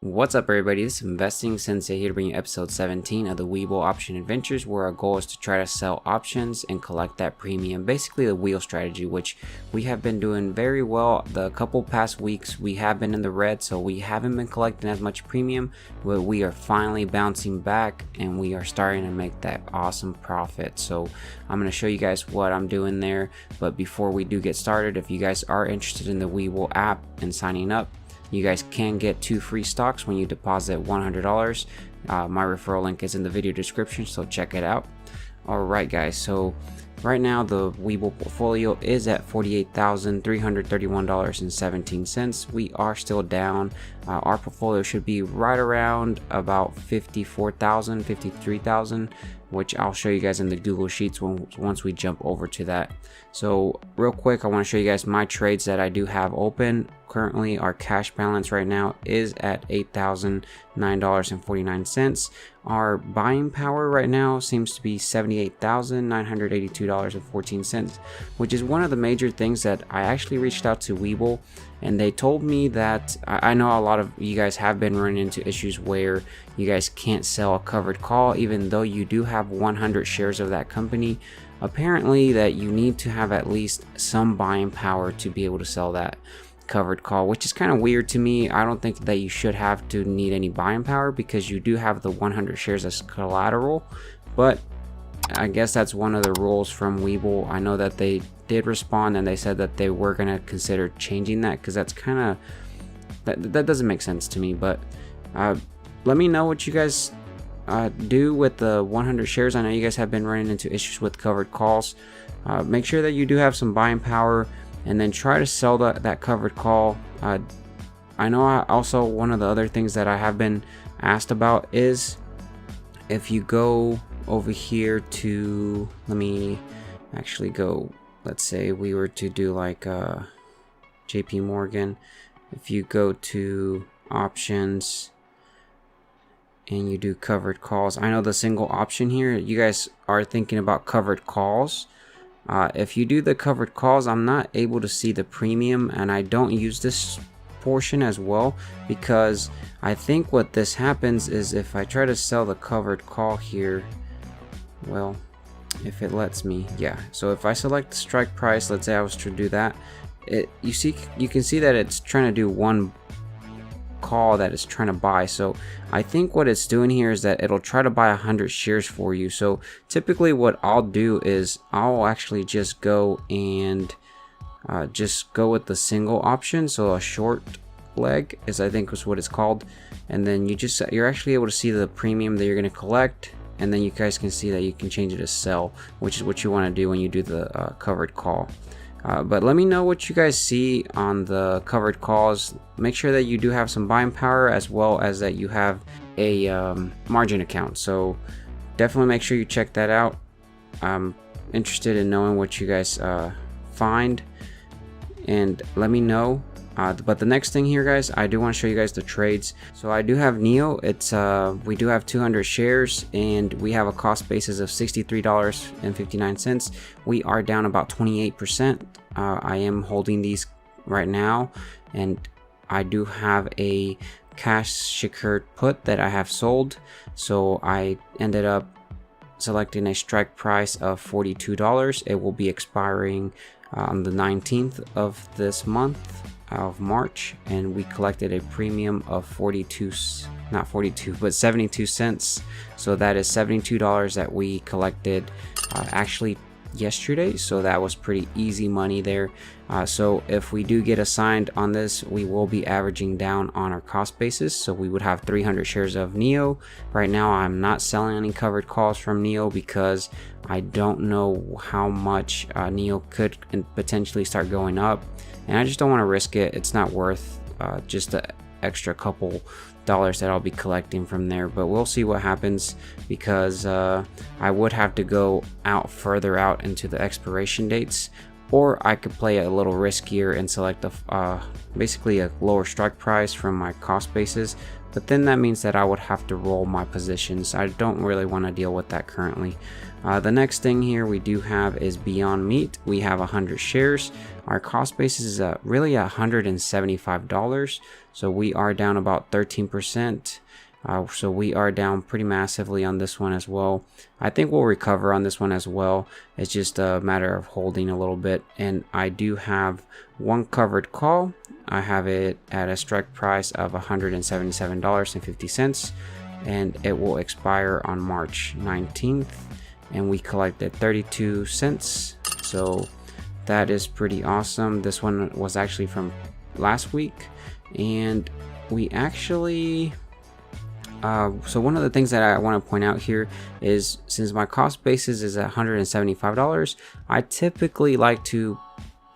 What's up, everybody? This is Investing Sensei here to bring you episode 17 of the Webull Options Adventures, where our goal is to try to sell options and collect that premium, basically the wheel strategy, which we have been doing very well. The couple past weeks we have been in the red, so we haven't been collecting as much premium, but we are finally bouncing back and we are starting to make that awesome profit. So I'm going to show you guys what I'm doing there, but before we do get started, if you guys are interested in the Webull app and signing up, you guys can get 2 free stocks when you deposit $100. My referral link is in the video description, so check it out. Alright guys, so right now the Webull portfolio is at $48,331.17. We are still down. Our portfolio should be right around about 54,000, 53,000, which I'll show you guys in the Google Sheets once we jump over to that. So real quick, I want to show you guys my trades that I do have open. Currently, our cash balance right now is at $8,009.49. Our buying power right now seems to be $78,982.14, which is one of the major things that I actually reached out to Webull, and they told me that I know a lot of you guys have been running into issues where you guys can't sell a covered call even though you do have 100 shares of that company. Apparently that you need to have at least some buying power to be able to sell that covered call, which is kind of weird to me. I don't think that you should have to need any buying power because you do have the 100 shares as collateral, but I guess that's one of the rules from Webull. I know that they did respond and they said that they were going to consider changing that, because that's kind of that doesn't make sense to me. But let me know what you guys do with the 100 shares. I know you guys have been running into issues with covered calls. Make sure that you do have some buying power, and then try to sell that covered call. I know also one of the other things that I have been asked about is if you go over here to, let me actually go, let's say we were to do like JP Morgan. If you go to options and you do covered calls, I know the single option here, you guys are thinking about covered calls. If you do the covered calls, I'm not able to see the premium, and I don't use this portion as well, because I think what this happens is if I try to sell the covered call here, well, if it lets me, yeah, so if I select the strike price, let's say I was to do that, you can see that it's trying to do one call that is trying to buy. So I think what it's doing here is that it'll try to buy 100 shares for you. So typically what I'll do is I'll actually just go and just go with the single option, so a short leg is, I think, is what it's called, and then you're actually able to see the premium that you're going to collect, and then you guys can see that you can change it to sell, which is what you want to do when you do the covered call. But let me know what you guys see on the covered calls. Make sure that you do have some buying power, as well as that you have a margin account. So definitely make sure you check that out. I'm interested in knowing what you guys find, and let me know. But the next thing here, guys, I do want to show you guys the trades. So I do have NEO. It's we do have 200 shares, and we have a cost basis of $63.59. We are down about 28%. I am holding these right now, and I do have a cash secured put that I have sold. So I ended up selecting a strike price of $42. It will be expiring on the 19th of this month of March, and we collected a premium of 72 cents. So that is $72 that we collected actually yesterday, so that was pretty easy money there. So if we do get assigned on this, we will be averaging down on our cost basis, so we would have 300 shares of NEO. Right now I'm not selling any covered calls from NEO because I don't know how much NEO could potentially start going up, and I just don't want to risk it. It's not worth just the extra couple dollars that I'll be collecting from there, but we'll see what happens, because I would have to go out further out into the expiration dates. or I could play a little riskier and select basically a lower strike price from my cost basis, but then that means that I would have to roll my positions. I don't really want to deal with that currently. The next thing here we do have is Beyond Meat. We have 100 shares. Our cost basis is really $175, so we are down about 13%. So we are down pretty massively on this one as well. I think we'll recover on this one as well. It's just a matter of holding a little bit. And I do have one covered call. I have it at a strike price of $177.50, and it will expire on March 19th. And we collected 32 cents. So that is pretty awesome. This one was actually from last week, and we actually so one of the things that I want to point out here is, since my cost basis is at $175, I typically like to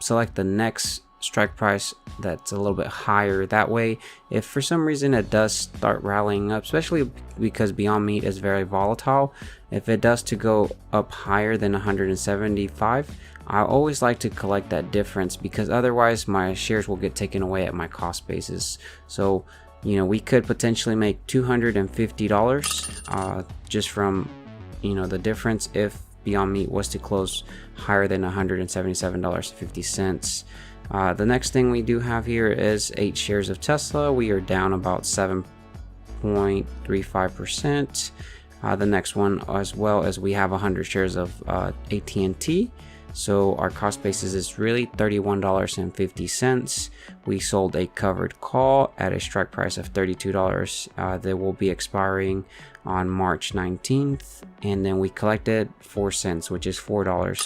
select the next strike price that's a little bit higher. That way, if for some reason it does start rallying up, especially because Beyond Meat is very volatile, if it does to go up higher than 175, I always like to collect that difference, because otherwise my shares will get taken away at my cost basis. So we could potentially make $250 just from the difference if Beyond Meat was to close higher than $177.50. The next thing we do have here is 8 shares of Tesla. We are down about 7.35%. The next one, as well as we have 100 shares of AT&T. So our cost basis is really $31.50. We sold a covered call at a strike price of $32. That will be expiring on March 19th. And then we collected 4 cents, which is $4.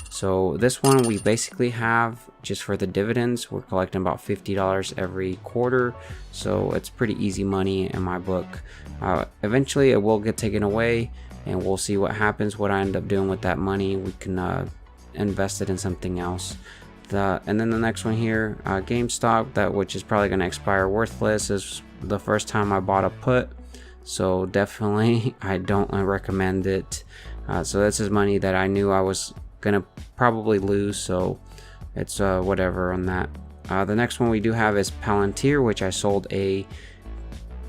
So this one we basically have just for the dividends. We're collecting about $50 every quarter. So it's pretty easy money in my book. Eventually it will get taken away, and we'll see what happens, what I end up doing with that money. We can invest it in something else. And then the next one here, GameStop, which is probably going to expire worthless, is the first time I bought a put, so definitely I don't recommend it. So this is money that I knew I was gonna probably lose, so it's whatever on that. The next one we do have is Palantir, which I sold a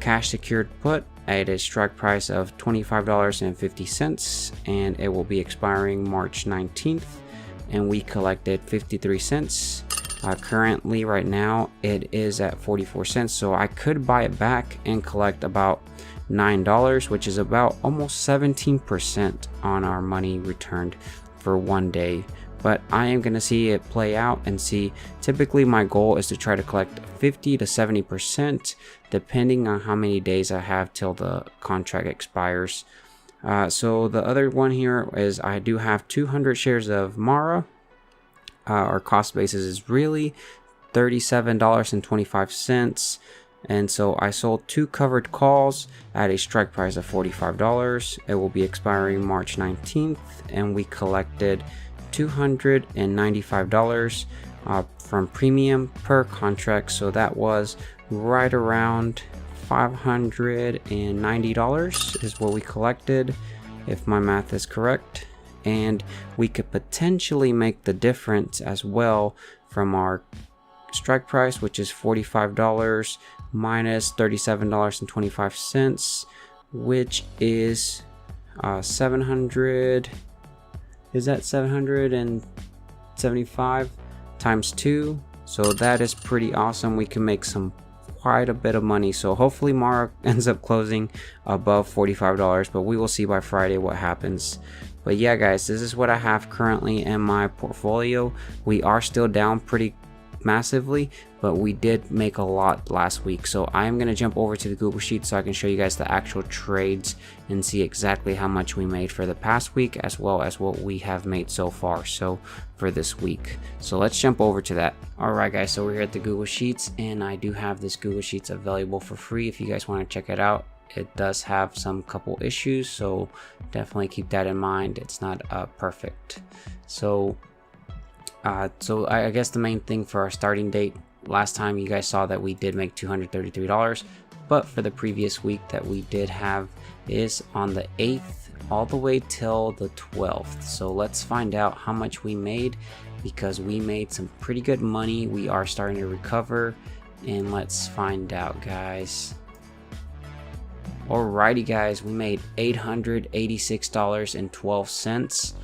cash secured put at a strike price of $25.50, and it will be expiring March 19th. And we collected 53 cents. Currently right now it is at 44 cents, so I could buy it back and collect about $9, which is about almost 17% on our money returned for one day. But I am going to see it play out and see. Typically my goal is to try to collect 50 to 70% depending on how many days I have till the contract expires. So the other one here is I do have 200 shares of Mara. Our cost basis is really $37.25. And so I sold 2 covered calls at a strike price of $45. It will be expiring March 19th, and we collected $295 from premium per contract. So that was right around $590 is what we collected, if my math is correct. And we could potentially make the difference as well from our strike price, which is $45 minus $37.25, which is 700. Is that 775 times 2? So that is pretty awesome. We can make quite a bit of money. So hopefully Mara ends up closing above $45, but we will see by Friday what happens. But yeah guys, this is what I have currently in my portfolio. We are still down pretty massively, but we did make a lot last week. So I am going to jump over to the Google Sheet so I can show you guys the actual trades and see exactly how much we made for the past week, as well as what we have made so far for this week. So let's jump over to that. Alright guys, so we're here at the Google Sheets, and I do have this Google Sheets available for free if you guys want to check it out. It does have some couple issues, so definitely keep that in mind. It's not perfect. So I guess the main thing for our starting date, last time you guys saw that we did make $233, but for the previous week that we did have is on the 8th all the way till the 12th. So let's find out how much we made because we made some pretty good money. We are starting to recover, and let's find out, guys. Alrighty guys, we made $886.12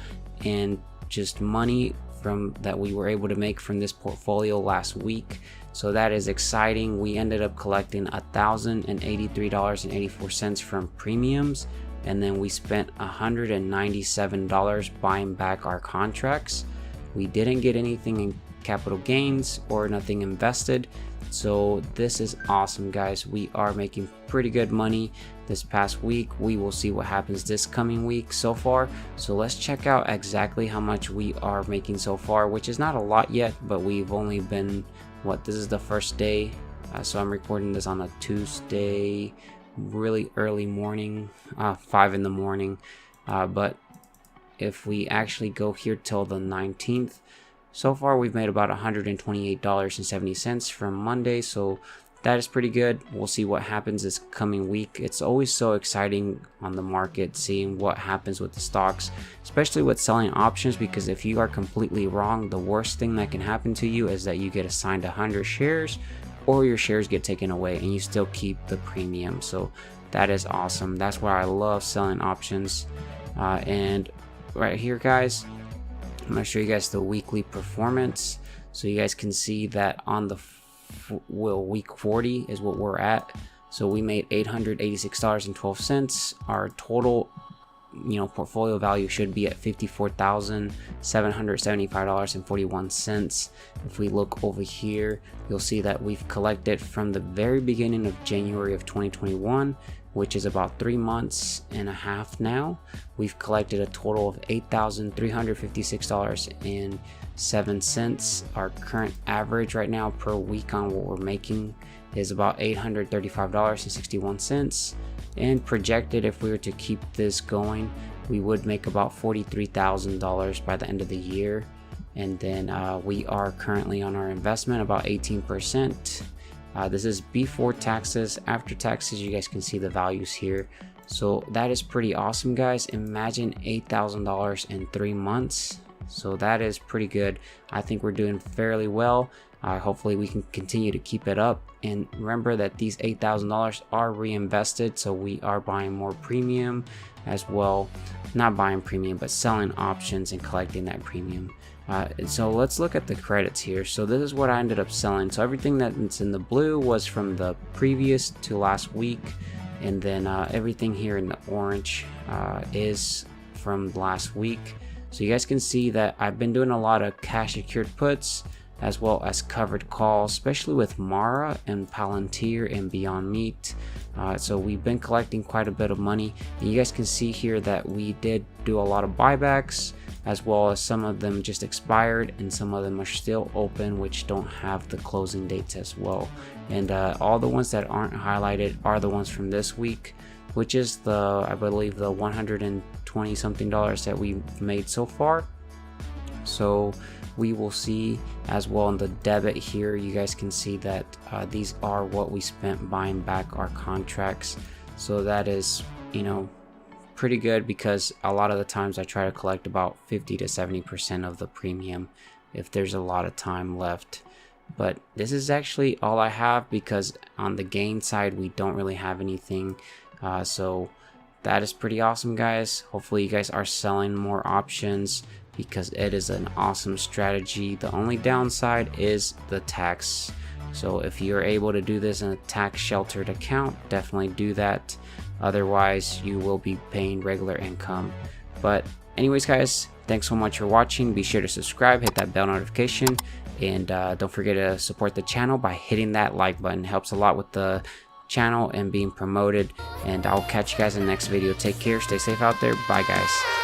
and just money from that we were able to make from this portfolio last week. So that is exciting. We ended up collecting $1,083.84 from premiums, and then we spent $197 buying back our contracts. We didn't get anything in capital gains or nothing invested, so this is awesome, guys. We are making pretty good money this past week. We will see what happens this coming week so far. So let's check out exactly how much we are making so far, which is not a lot yet, but we've only been, this is the first day, so I'm recording this on a Tuesday, really early morning, 5 in the morning. But if we actually go here till the 19th, so far we've made about $128.70 from Monday, so that is pretty good. We'll see what happens this coming week. It's always so exciting on the market, seeing what happens with the stocks, especially with selling options, because if you are completely wrong, the worst thing that can happen to you is that you get assigned 100 shares or your shares get taken away and you still keep the premium. So that is awesome. That's why I love selling options. And right here, guys, I'm going to show you guys the weekly performance, so you guys can see that on the week 40 is what we're at. So we made $886.12. Our total portfolio value should be at $54,775.41. If we look over here, you'll see that we've collected from the very beginning of January of 2021, which is about 3 months and a half now. We've collected a total of $8,356.07. Our current average right now per week on what we're making is about $835.61, and projected, if we were to keep this going, we would make about $43,000 by the end of the year. And then we are currently on our investment about 18%. This is before taxes. After taxes, you guys can see the values here. So that is pretty awesome, guys. Imagine $8,000 in 3 months. So that is pretty good. I think we're doing fairly well. Hopefully we can continue to keep it up. And remember that these $8,000 are reinvested, so we are buying more premium as well. Not buying premium, but selling options and collecting that premium. So let's look at the credits here. So this is what I ended up selling. So everything that's in the blue was from the previous to last week, and then everything here in the orange is from last week. So you guys can see that I've been doing a lot of cash secured puts as well as covered calls, especially with Mara and Palantir and Beyond Meat. So we've been collecting quite a bit of money, and you guys can see here that we did do a lot of buybacks, as well as some of them just expired and some of them are still open, which don't have the closing dates as well. And all the ones that aren't highlighted are the ones from this week, which is I believe the $120 something that we've made so far. So we will see as well in the debit here, you guys can see that these are what we spent buying back our contracts. So that is, pretty good, because a lot of the times I try to collect about 50 to 70% of the premium if there's a lot of time left. But this is actually all I have, because on the gain side we don't really have anything. So that is pretty awesome, guys. Hopefully you guys are selling more options, because it is an awesome strategy. The only downside is the tax. So if you're able to do this in a tax sheltered account, definitely do that. Otherwise you will be paying regular income. But anyways, guys, thanks so much for watching. Be sure to subscribe, hit that bell notification, and don't forget to support the channel by hitting that like button. It helps a lot with the channel and being promoted. And I'll catch you guys in the next video. Take care, stay safe out there. Bye, guys.